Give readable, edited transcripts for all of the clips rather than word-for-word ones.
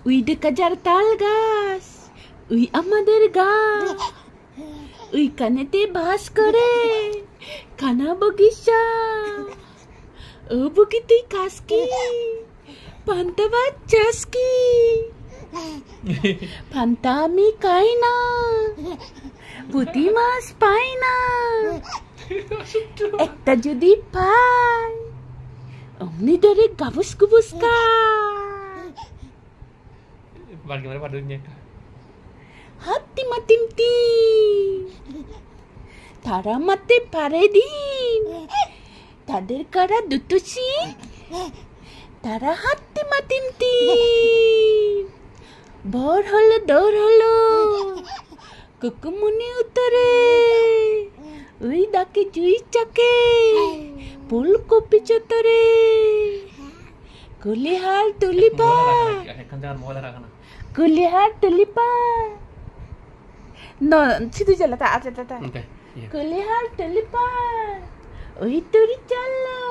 ওই দেখা যার তাল গাছ, ওই আমাদের গাছ, ওইখানেতে বাস করে খানা বগিচা। ও বগি তুই খাস কি? পান্তা ভাত চাস কি? পান্তা আমি খাই না, পুঁটি মাছ পাই না, একটা যদি পাই অমনি ধরে গাবুস গুবুস খায়। Bagaimana padunya? Hati matim tim, তারা মাতে পারে ডিম, তাদের কারা দুটো শিং, তারা হাতি মাতিম টিম। ভোর হলো দৌড় হলো কুকুমুনি উত্তরে, ওই ডাকে জুই চাকে ফুলকপি চত্বরে। কুলিহার তুলিপা, Kan jangan mulai rakana. কুলিহার তুলিপা। No, situ jalan tak ada tak. Oke. Iya. কুলিহার তুলিপা, ওই তুরি চলো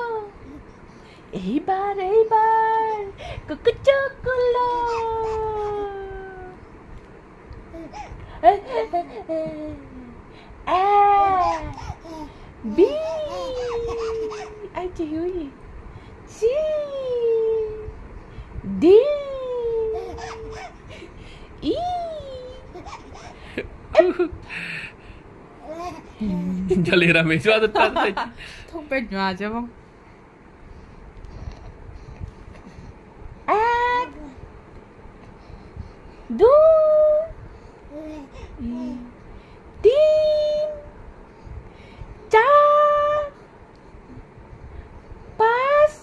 এইবার এইবার কুকু চকুলো। বি aja yui si di i Jalera mesu atau tak? 통백뇨 아재 뭐 এক দুই তিন চার পাঁচ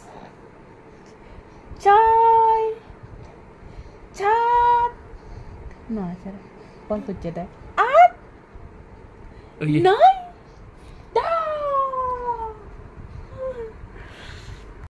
ছয় সাত নয় বল করছে আট Oh iya. নয়